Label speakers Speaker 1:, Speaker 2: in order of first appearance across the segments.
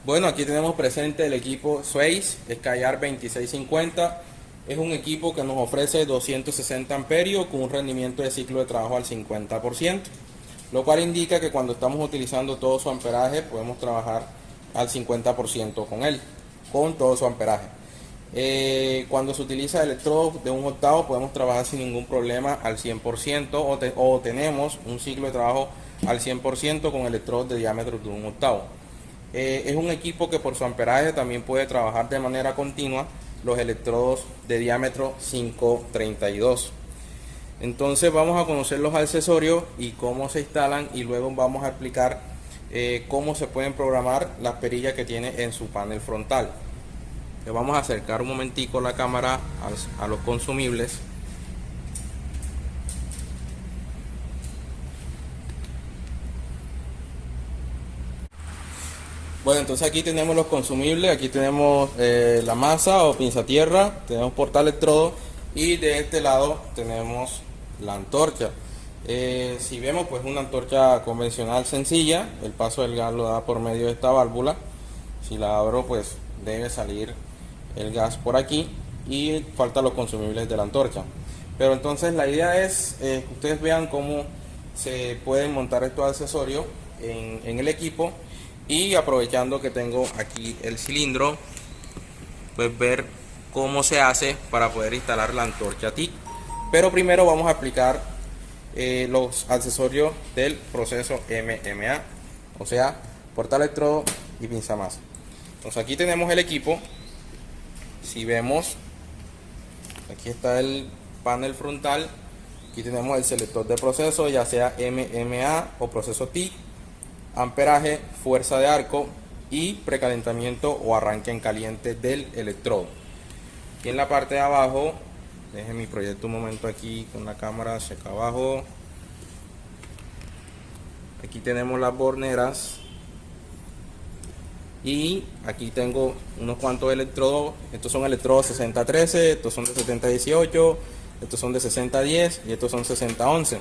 Speaker 1: Bueno, aquí tenemos presente el equipo Sweiss Skyar 2650. Es un equipo que nos ofrece 260 amperios con un rendimiento de ciclo de trabajo al 50%, lo cual indica que cuando estamos utilizando todo su amperaje podemos trabajar al 50% con él, con todo su amperaje. Cuando se utiliza electrodos de un octavo podemos trabajar sin ningún problema al 100% o tenemos un ciclo de trabajo al 100% con electrodos de diámetro de un octavo. Es un equipo que por su amperaje también puede trabajar de manera continua los electrodos de diámetro 532. Entonces vamos a conocer los accesorios y cómo se instalan, y luego vamos a explicar cómo se pueden programar las perillas que tiene en su panel frontal. Le vamos a acercar un momentico la cámara a los consumibles. Bueno, entonces aquí tenemos los consumibles. Aquí tenemos la masa o pinza tierra, tenemos portaelectrodo, y de este lado tenemos la antorcha. Si vemos, pues una antorcha convencional sencilla. El paso del gas lo da por medio de esta válvula. Si la abro, pues debe salir el gas por aquí, y faltan los consumibles de la antorcha. Pero entonces la idea es que ustedes vean cómo se pueden montar estos accesorios en el equipo, y aprovechando que tengo aquí el cilindro, pues ver cómo se hace para poder instalar la antorcha TIC. Pero primero vamos a explicar los accesorios del proceso MMA, o sea, portaelectrodo y pinza masa. Entonces aquí tenemos el equipo. Si vemos, aquí está el panel frontal. Aquí tenemos el selector de proceso, ya sea MMA o proceso TIC, amperaje, fuerza de arco y precalentamiento o arranque en caliente del electrodo. Aquí en la parte de abajo, deje mi proyecto un momento aquí con la cámara hacia acá abajo. Aquí tenemos las borneras, y aquí tengo unos cuantos electrodos. Estos son electrodos 6013, estos son de 7018, estos son de 6010 y estos son 6011.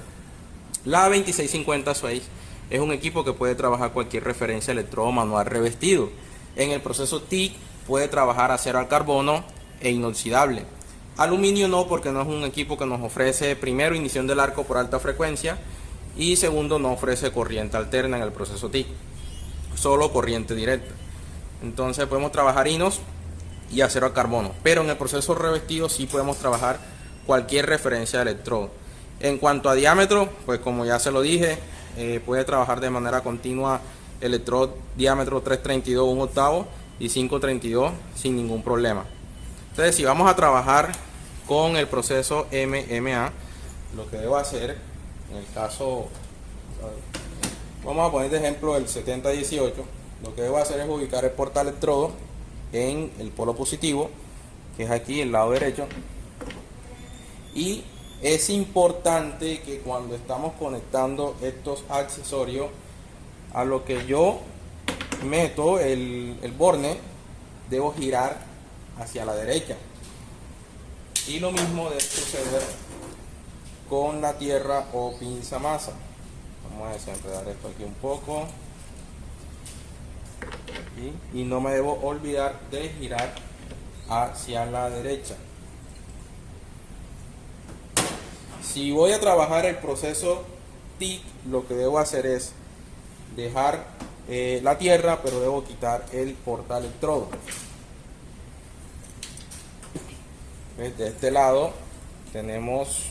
Speaker 1: La 2650 Sweiss es un equipo que puede trabajar cualquier referencia electrodo manual revestido. En el proceso TIC puede trabajar acero al carbono e inoxidable. Aluminio no, porque no es un equipo que nos ofrece, primero, ignición del arco por alta frecuencia, y segundo, no ofrece corriente alterna en el proceso TIC, solo corriente directa. Entonces podemos trabajar inox y acero al carbono, pero en el proceso revestido sí podemos trabajar cualquier referencia de electrodo. En cuanto a diámetro, pues como ya se lo dije, puede trabajar de manera continua electrodo diámetro 332 un octavo y 532 sin ningún problema. Entonces, si vamos a trabajar con el proceso MMA, lo que debo hacer en el caso, vamos a poner de ejemplo el 7018, lo que debo hacer es ubicar el portaelectrodo en el polo positivo, que es aquí el lado derecho. Y es importante que cuando estamos conectando estos accesorios, a lo que yo meto el borne, debo girar hacia la derecha. Y lo mismo debe suceder con la tierra o pinza masa. Vamos a desenredar esto aquí un poco. Y no me debo olvidar de girar hacia la derecha. Si voy a trabajar el proceso TIC, lo que debo hacer es dejar la tierra, pero debo quitar el portaelectrodo. De este lado tenemos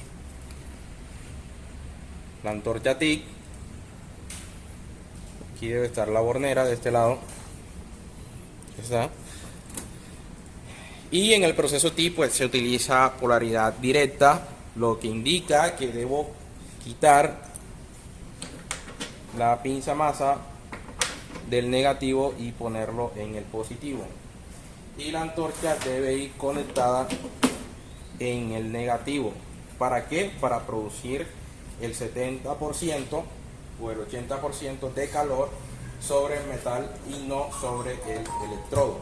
Speaker 1: la antorcha TIC. Aquí debe estar la bornera de este lado. ¿Está? Y en el proceso TIC pues se utiliza polaridad directa, lo que indica que debo quitar la pinza masa del negativo y ponerlo en el positivo. Y la antorcha debe ir conectada en el negativo. ¿Para qué? Para producir el 70% o el 80% de calor sobre el metal y no sobre el electrodo.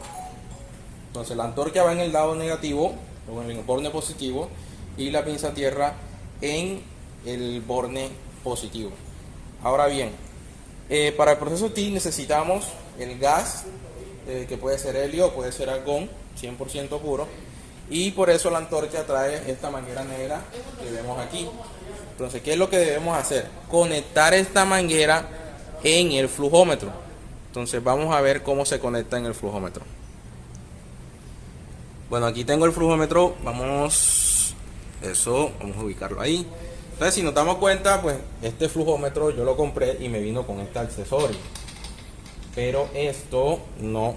Speaker 1: Entonces la antorcha va en el lado negativo o en el borne positivo, y la pinza tierra en el borne positivo. Ahora bien, para el proceso TIC necesitamos el gas que puede ser helio, puede ser argón, 100% puro. Y por eso la antorcha trae esta manguera negra que vemos aquí. Entonces, ¿qué es lo que debemos hacer? Conectar esta manguera en el flujómetro. Entonces vamos a ver cómo se conecta en el flujómetro. Bueno, aquí tengo el flujómetro, vamos a ubicarlo ahí. Entonces, si nos damos cuenta, pues este flujómetro yo lo compré y me vino con este accesorio. Pero esto no,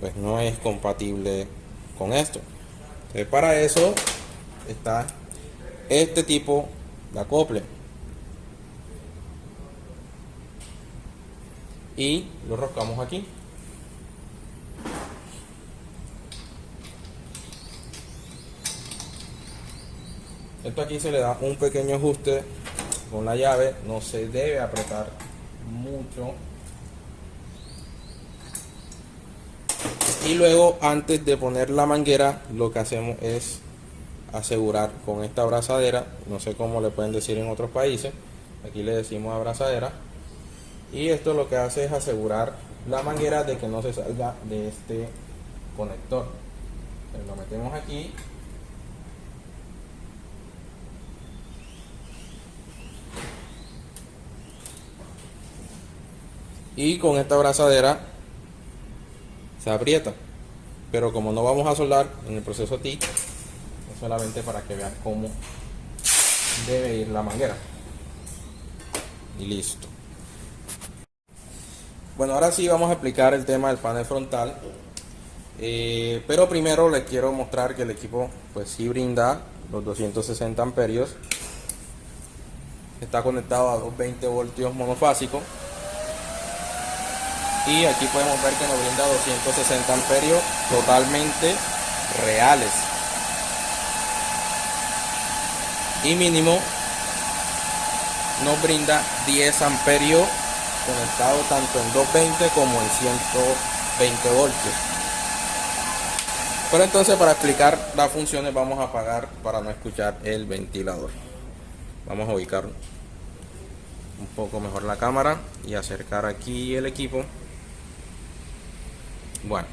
Speaker 1: pues no es compatible con esto. Entonces, para eso está este tipo de acople. Y lo roscamos aquí. Esto aquí se le da un pequeño ajuste con la llave, no se debe apretar mucho. Y luego, antes de poner la manguera, lo que hacemos es asegurar con esta abrazadera, no sé cómo le pueden decir en otros países, aquí le decimos abrazadera, y esto lo que hace es asegurar la manguera de que no se salga de este conector. Lo metemos aquí. Y con esta abrazadera se aprieta, pero como no vamos a soldar en el proceso TIC, es solamente para que vean cómo debe ir la manguera. Y listo. Bueno, ahora sí vamos a explicar el tema del panel frontal, pero primero les quiero mostrar que el equipo pues sí brinda los 260 amperios, está conectado a 220 voltios monofásicos. Y aquí podemos ver que nos brinda 260 amperios totalmente reales. Y mínimo nos brinda 10 amperios conectado tanto en 220 como en 120 voltios. Pero entonces, para explicar las funciones, vamos a apagar para no escuchar el ventilador. Vamos a ubicar un poco mejor la cámara y acercar aquí el equipo. Bueno,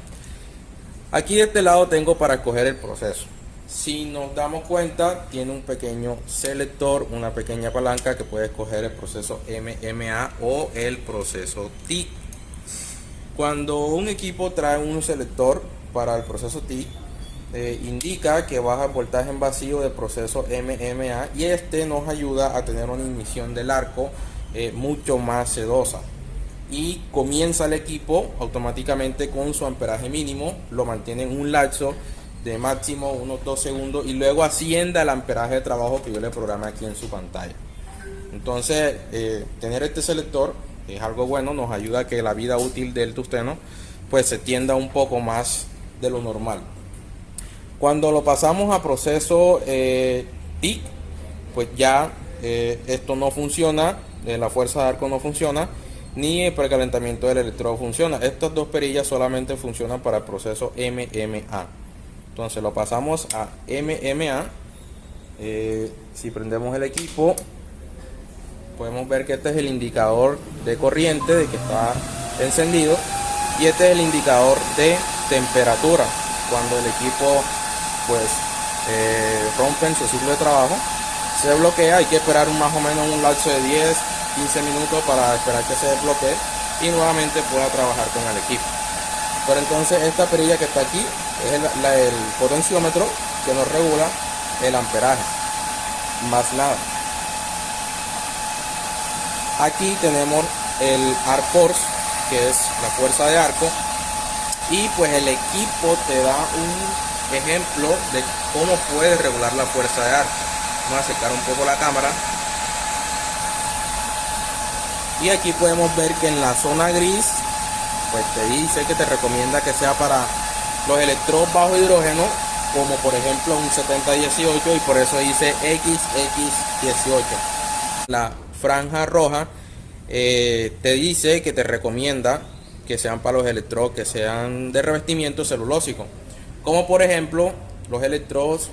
Speaker 1: aquí de este lado tengo para escoger el proceso. Si nos damos cuenta, tiene un pequeño selector, una pequeña palanca que puede escoger el proceso MMA o el proceso TIC. Cuando un equipo trae un selector para el proceso TIC, indica que baja el voltaje en vacío del proceso MMA, y este nos ayuda a tener una ignición del arco mucho más sedosa. Y comienza el equipo automáticamente con su amperaje mínimo, lo mantiene en un lapso de máximo unos 2 segundos y luego asciende al amperaje de trabajo que yo le programé aquí en su pantalla. Entonces, tener este selector es algo bueno, nos ayuda a que la vida útil del tungsteno pues se tienda un poco más de lo normal. Cuando lo pasamos a proceso TIC, pues ya esto no funciona, la fuerza de arco no funciona, ni el precalentamiento del electrodo funciona. Estas dos perillas solamente funcionan para el proceso MMA. Entonces lo pasamos a MMA. Si prendemos el equipo, podemos ver que este es el indicador de corriente, de que está encendido, y este es el indicador de temperatura. Cuando el equipo pues rompe en su ciclo de trabajo, se bloquea. Hay que esperar más o menos un lapso de 10-15 minutos para esperar que se desbloquee y nuevamente pueda trabajar con el equipo. Pero entonces esta perilla que está aquí es el potenciómetro que nos regula el amperaje, más nada. Aquí tenemos el Arc Force, que es la fuerza de arco, y pues el equipo te da un ejemplo de cómo puedes regular la fuerza de arco. Vamos a acercar un poco la cámara. Y aquí podemos ver que en la zona gris pues te dice que te recomienda que sea para los electrodos bajo hidrógeno, como por ejemplo un 7018, y por eso dice XX18. La franja roja te dice que te recomienda que sean para los electrodos que sean de revestimiento celulósico, como por ejemplo los electrodos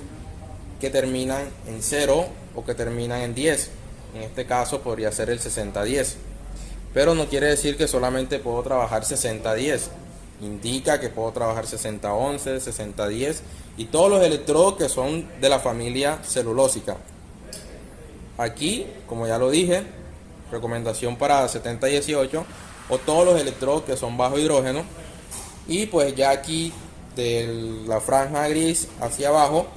Speaker 1: que terminan en 0 o que terminan en 10. En este caso podría ser el 6010, pero no quiere decir que solamente puedo trabajar 6010. indica que puedo trabajar 6011, 6010 y todos los electrodos que son de la familia celulósica. Aquí, como ya lo dije, recomendación para 7018 o todos los electrodos que son bajo hidrógeno. Y pues ya aquí de la franja gris hacia abajo,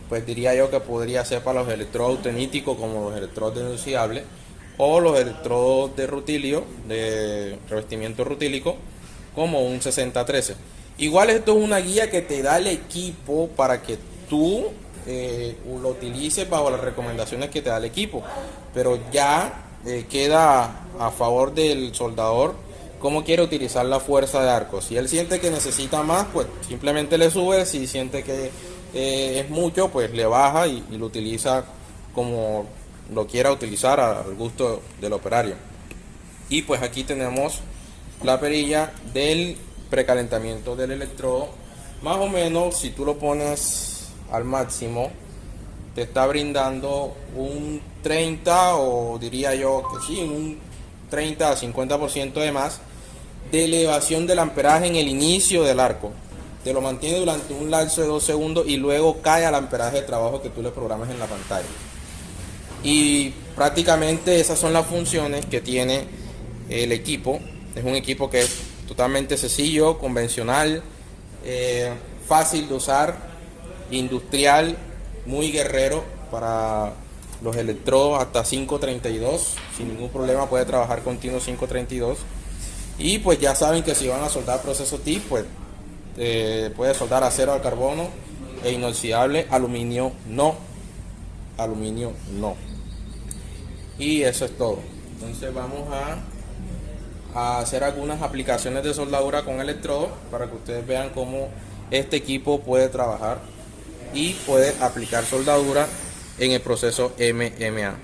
Speaker 1: pues diría yo que podría ser para los electrodos austeníticos como los electrodos denunciables o los electrodos de rutilio, de revestimiento rutílico, como un 6013. Igual esto es una guía que te da el equipo para que tú lo utilices bajo las recomendaciones que te da el equipo, pero ya queda a favor del soldador cómo quiere utilizar la fuerza de arco. Si él siente que necesita más, pues simplemente le sube. Si siente que es mucho, pues le baja y lo utiliza como lo quiera utilizar al gusto del operario. Y pues aquí tenemos la perilla del precalentamiento del electrodo. Más o menos, si tú lo pones al máximo, te está brindando un 30 o diría yo que sí, un 30 a 50% de más de elevación del amperaje en el inicio del arco. Te lo mantiene durante un lapso de 2 segundos y luego cae al amperaje de trabajo que tú le programas en la pantalla. Y prácticamente esas son las funciones que tiene el equipo. Es un equipo que es totalmente sencillo, convencional, fácil de usar, industrial, muy guerrero para los electrodos hasta 532. Sin ningún problema puede trabajar continuo 532. Y pues ya saben que si van a soldar proceso TIG, pues puede soldar acero al carbono e inoxidable, aluminio no. Aluminio no. Y eso es todo. Entonces vamos a hacer algunas aplicaciones de soldadura con electrodo para que ustedes vean cómo este equipo puede trabajar y puede aplicar soldadura en el proceso MMA.